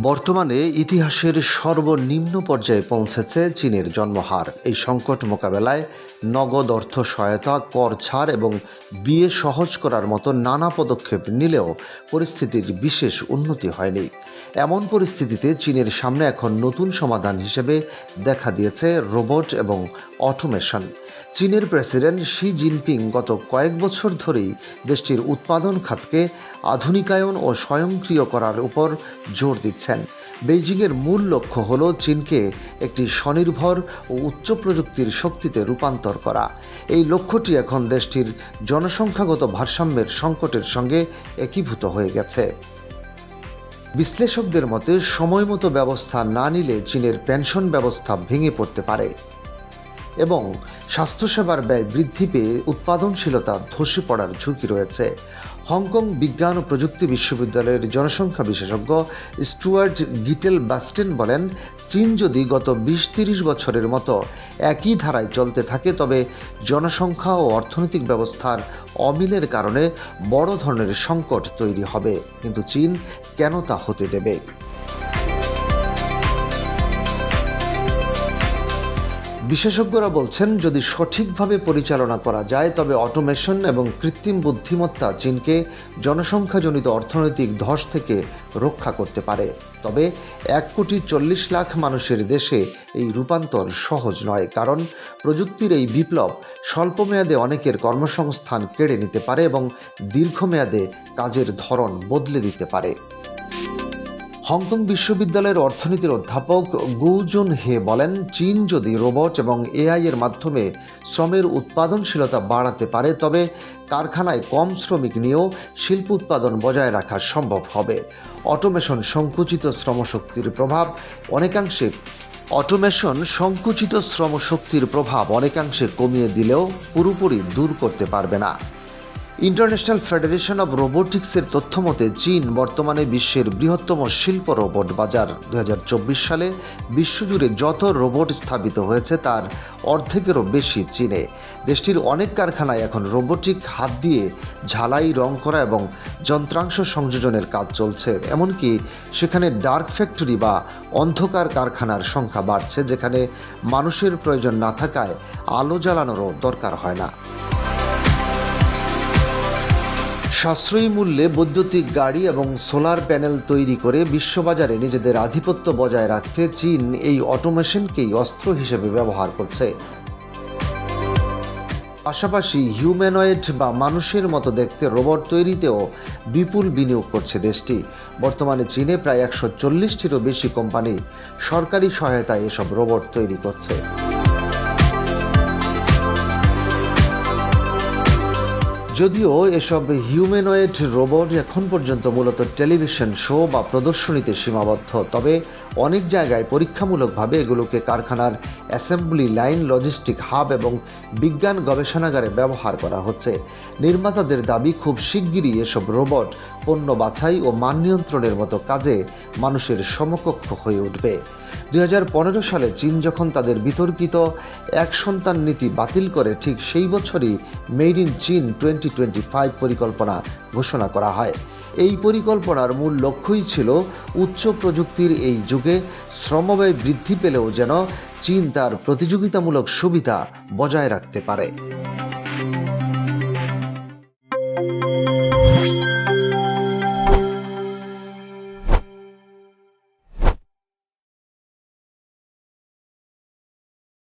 বর্তমানে ইতিহাসের সর্বনিম্ন পর্যায়ে পৌঁছেছে চীনের জন্মহার। এই সংকট মোকাবেলায় নগদ অর্থ সহায়তা, কর ছাড় এবং বিয়ে সহজ করার মতো নানা পদক্ষেপ নিলেও পরিস্থিতির বিশেষ উন্নতি হয়নি। এমন পরিস্থিতিতে চীনের সামনে এখন নতুন সমাধান হিসেবে দেখা দিয়েছে রোবট এবং অটোমেশন। চীনের প্রেসিডেন্ট শি জিনপিং গত কয়েক বছর ধরেই দেশটির উৎপাদন খাতকে আধুনিকায়ন ও স্বয়ংক্রিয় করার উপর জোর দিচ্ছেন। বেইজিংয়ের মূল লক্ষ্য হল চীনকে একটি স্বনির্ভর ও উচ্চ প্রযুক্তির শক্তিতে রূপান্তর করা। এই লক্ষ্যটি এখন দেশটির জনসংখ্যাগত ভারসাম্যের সংকটের সঙ্গে একীভূত হয়ে গেছে। বিশ্লেষকদের মতে সময়মতো ব্যবস্থা না নিলে চীনের পেনশন ব্যবস্থা ভেঙে পড়তে পারে এবং স্বাস্থ্যসেবার ব্যয় বৃদ্ধি পেয়ে উৎপাদনশীলতা ধসে পড়ার ঝুঁকি রয়েছে। হংকং বিজ্ঞান ও প্রযুক্তি বিশ্ববিদ্যালয়ের জনসংখ্যা বিশেষজ্ঞ স্টুয়ার্ট গিটেল বাস্টেন বলেন, চীন যদি গত ২০-৩০ বছরের মতো একই ধারায় চলতে থাকে তবে জনসংখ্যা ও অর্থনৈতিক ব্যবস্থার অমিলের কারণে বড় ধরনের সংকট তৈরি হবে। কিন্তু চীন কেন তা হতে দেবে? বিশেষজ্ঞরা বলছেন, যদি সঠিকভাবে পরিচালনা করা যায় তবে অটোমেশন এবং কৃত্রিম বুদ্ধিমত্তা চীনকে জনসংখ্যাজনিত অর্থনৈতিক ধস থেকে রক্ষা করতে পারে। তবে ১,৪০,০০,০০০ মানুষের দেশে এই রূপান্তর সহজ নয়, কারণ প্রযুক্তির এই বিপ্লব স্বল্পমেয়াদে অনেকের কর্মসংস্থান কেড়ে নিতে পারে এবং দীর্ঘমেয়াদে কাজের ধরন বদলে দিতে পারে। হংকং বিশ্ববিদ্যালয়ের অর্থনীতির অধ্যাপক গু জুন হে বলেন, চীন যদি রোবট এবং এআই এর মাধ্যমে শ্রমের উৎপাদনশীলতা বাড়াতে পারে তবে কারখানায় কম শ্রমিক নিয়েও শিল্প উৎপাদন বজায় রাখা সম্ভব হবে। অটোমেশন সংকুচিত শ্রমশক্তির প্রভাব অনেকাংশে কমিয়ে দিলেও পুরোপুরি দূর করতে পারবে না। ইন্টারন্যাশনাল ফেডারেশন অব রোবোটিক্সের তথ্যমতে চীন বর্তমানে বিশ্বের বৃহত্তম শিল্প রোবট বাজার। ২০২৪ সালে বিশ্বজুড়ে যত রোবট স্থাপিত হয়েছে তার অর্ধেকেরও বেশি চীনে। দেশটির অনেক কারখানায় এখন রোবোটিক হাত দিয়ে ঝালাই, রং করা এবং যন্ত্রাংশ সংযোজনের কাজ চলছে। এমনকি সেখানে ডার্ক ফ্যাক্টরি বা অন্ধকার কারখানার সংখ্যা বাড়ছে, যেখানে মানুষের প্রয়োজন না থাকায় আলো জ্বালানোরও দরকার হয় না। সাশ্রয়ী মূল্যে বৈদ্যুতিক গাড়ি এবং সোলার প্যানেল তৈরি করে বিশ্ববাজারে নিজেদের আধিপত্য বজায় রাখতে চীন এই অটোমেশনকেই অস্ত্র হিসেবে ব্যবহার করছে। পাশাপাশি হিউম্যানয়েড বা মানুষের মতো দেখতে রোবট তৈরিতেও বিপুল বিনিয়োগ করছে দেশটি। বর্তমানে চীনে প্রায় ১৪০টিরও বেশি কোম্পানি সরকারি সহায়তায় এসব রোবট তৈরি করছে। যদিও এসব হিউম্যানয়েড রোবট এখন পর্যন্ত মূলত টেলিভিশন শো বা প্রদর্শনীতে সীমাবদ্ধ, তবে অনেক জায়গায় পরীক্ষামূলকভাবে এগুলোকে কারখানার অ্যাসেম্বলি লাইন, লজিস্টিক হাব এবং বিজ্ঞান গবেষণাগারে ব্যবহার করা হচ্ছে। নির্মাতাদের দাবি, খুব শিগগিরই এসব রোবট পণ্য বাছাই ও মান নিয়ন্ত্রণের মতো কাজে মানুষের সমকক্ষ হয়ে উঠবে। ২০১৫ সালে চীন যখন তাদের বিতর্কিত এক সন্তান নীতি বাতিল করে, ঠিক সেই বছরই মেড ইন চীন 2025 পরিকল্পনা ঘোষণা করা হয়। এই পরিকল্পনার মূল লক্ষ্যই ছিল উচ্চ প্রযুক্তির এই যুগে শ্রমব্যয় বৃদ্ধি পেলেও যেন চীন তার প্রতিযোগিতামূলক সুবিধা বজায় রাখতে পারে।